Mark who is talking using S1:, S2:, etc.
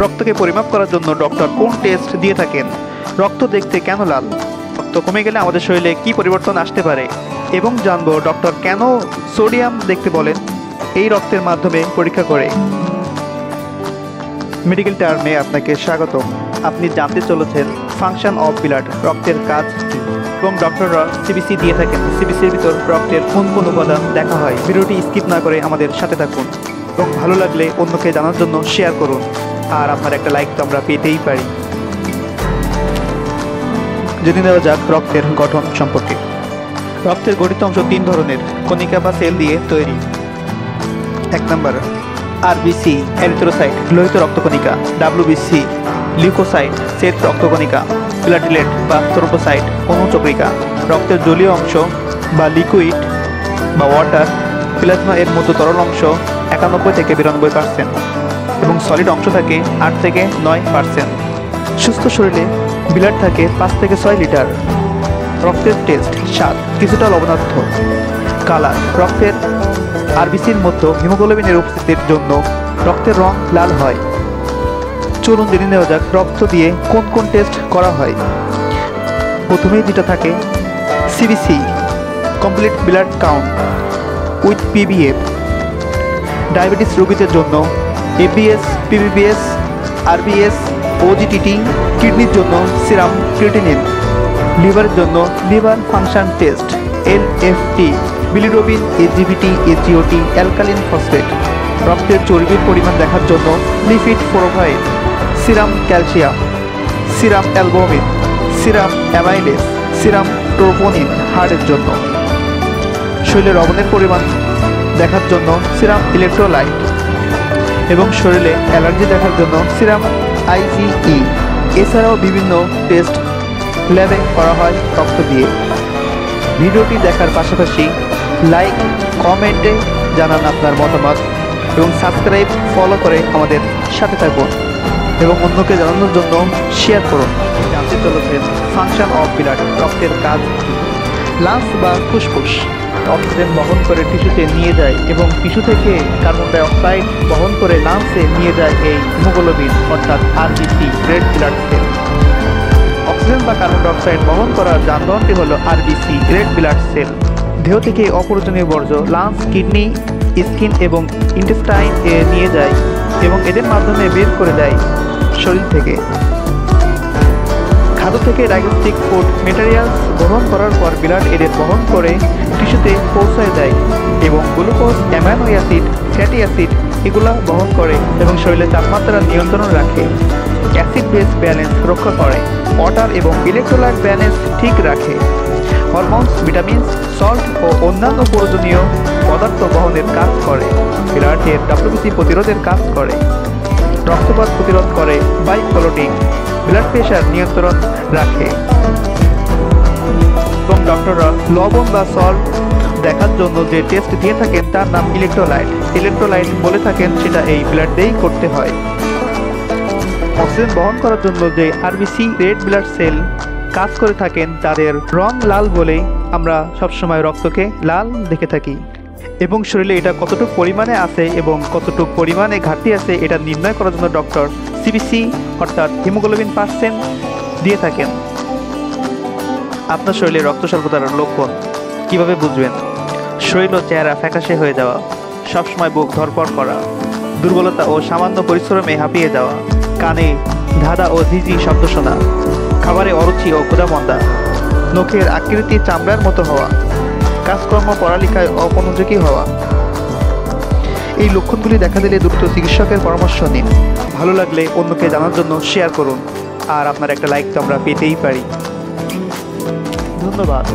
S1: রক্তকে পরিমাপ করার জন্য ডক্টর কোন টেস্ট দিয়ে থাকেন? রক্ত দেখতে কেন লাল? রক্ত কমে গেলে আমাদের শরীরে কি পরিবর্তন আসতে পারে? এবং জানবো ডক্টর কেন সোডিয়াম দেখতে বলেন এই রক্তের মাধ্যমে পরীক্ষা করে। মেডিকেল টার্মে আপনাকে স্বাগতম। আপনি জানতে চলেছেন ফাংশন অফ ব্লাড, রক্তের কাজ কী, এবং ডক্টররা সিবিসি দিয়ে থাকেন। সিবিসির ভিতর রক্তের কোন কোন উপাদান দেখা হয়। ভিডিওটি স্কিপ না করে আমাদের সাথে থাকুন এবং ভালো লাগলে অন্যকে জানার জন্য শেয়ার করুন। আর আপনার একটা লাইক তো আমরা পেতেই পারি। জেনে নেওয়া যাক রক্তের গঠন সম্পর্কে। রক্তের গঠিত অংশ তিন ধরনের, কণিকা বা সেল দিয়ে তৈরি। 1 নম্বর আরবিসি এরিথ্রোসাইট, লোহিত রক্তকণিকা। WBC লিউকোসাইট, শ্বেত রক্তকণিকা। প্লাটিলেট বা থ্রোম্বোসাইট, অনুচক্রিকা। রক্তের জলীয় অংশ বা লিকুইড বা ওয়াটার, প্লাজমা এর মতো তরল অংশ 91 থেকে 92% এবং সলিড অংশ থাকে 8 থেকে 9%। সুস্থ শরীরে ব্লাড থাকে 5 থেকে 6 লিটার। রক্তের টেস্ট: স্বাদ কিছুটা লবণাক্ত। কালার: রক্তের আরবিসির মতো হিমোগ্লোবিনের উপস্থিতির জন্য রক্তের রং লাল হয়। চলুন জেনে নেওয়া যাক রক্ত দিয়ে কোন কোন টেস্ট করা হয়। প্রথমেই যেটা থাকে CBC, complete blood count with PBF। Diabetes রোগীদের জন্য ABS, PBS, RBS, OGTT। কিডনির জন্য সিরাম ক্রিয়েটিনিন। লিভারের জন্য liver function test LFT। Bilirubin, AGVT, AGOT, alkaline phosphate. রক্তের চর্বির পরিমাণ দেখার জন্য lipid profile, serum calcium, serum albumin, serum amylase, serum troponin. হার্টের জন্য শরীরে লবণের পরিমাণ দেখার জন্য সিরাম ইলেকট্রোলাইট এবং শরীরে অ্যালার্জি দেখার জন্য সিরাম IgE। এছাড়াও বিভিন্ন টেস্ট ল্যাবে করা হয় রক্ত দিয়ে। ভিডিওটি দেখার পাশাপাশি লাইক, কমেন্টে জানান আপনার মতামত এবং সাবস্ক্রাইব, ফলো করে আমাদের সাথে থাকুন এবং অন্যকে জানানোর জন্য শেয়ার করুন। জানতে চলেছেন ফাংশন অফ ব্লাড, রক্তের কাজ কী। লাংস বা ফুসফুস অক্সিজেন বহন করে টিস্যুতে নিয়ে যায় এবং টিস্যু থেকে কার্বন ডাই অক্সাইড বহন করে লাংসে নিয়ে যায় এই হিমোগ্লোবিন অর্থাৎ RBC, red blood cell. Oxygen বা কার্বন ডাই অক্সাইড বহন করার যানবাহনটি হলো RBC, রেড ব্লাড সেল। দেহ থেকে অপ্রয়োজনীয় বর্জ্য লাংস, কিডনি, স্কিন এবং ইন্টেস্টাইন এ নিয়ে যায় এবং এদের মাধ্যমে বের করে দেয় শরীর থেকে। খাদ্য থেকে ডায়াগনস্টিক ফুড ম্যাটেরিয়ালস গ্রহণ করার পর ব্লাড এদের বহন করে টিস্যুতে পৌঁছায় দেয় এবং glucose, amino acid, fatty acid এগুলো বহন করে এবং শরীরের তাপমাত্রা নিয়ন্ত্রণ রাখে। অ্যাসিড বেস ব্যালেন্স রক্ষা করে। ওয়াটার এবং ইলেকট্রোলাইট ব্যালেন্স ঠিক রাখে। হরমোনস, ভিটামিনস, সল্ট ও অন্যান্য প্রয়োজনীয় পদার্থ বহনের কাজ করে। ব্লাডের WBC প্রতিরোধের কাজ করে। রক্তপাত প্রতিরোধ করে। বাই ক্লটিং, ব্লাড প্রেশার নিয়ন্ত্রণ রাখে। এবং ডক্টররা লবণ বা সল্ট দেখার জন্য যে টেস্ট দিয়ে থাকেন তার নাম ইলেকট্রোলাইট। ইলেকট্রোলাইট বলে থাকেন সেটা এই ব্লাড দিয়েই করতে হয়। অক্সিজেন বহন করার জন্য যে RBC, রেড ব্লাড সেল কাজ করে থাকেন তাদের রং লাল বলেই আমরা সবসময় রক্তকে লাল দেখে থাকি। এবং শরীরে এটা কতটুকু পরিমাণে আছে এবং কতটুকু পরিমাণে ঘাটতি আছে এটা নির্ণয় করার জন্য ডক্টর সিবিসি অর্থাৎ হিমোগ্লোবিন % দিয়ে থাকেন। আপনার শরীরে রক্ত স্বল্পতার লক্ষণ কিভাবে বুঝবেন? শরীর ও চেহারা ফ্যাকাশে হয়ে যাওয়া, সবসময় বুক ধরপড় করা, দুর্বলতা ও সামান্য পরিশ্রমে হাঁপিয়ে যাওয়া, কানে ধাঁধা ও ঝিঝি শব্দ শোনা, খাবারে অরুচি ও ক্ষুধামন্দা, নখের আকৃতি চামড়ার মতো হওয়া, কাজকর্ম পড়ালেখায় অমনোযোগী হওয়া। এই লক্ষণগুলি দেখা দিলে দ্রুত চিকিৎসকের পরামর্শ নিন। ভালো লাগলে অন্যকে জানার জন্য শেয়ার করুন। আর আপনার একটা লাইক তো আমরা পেতেই পারি। ধন্যবাদ।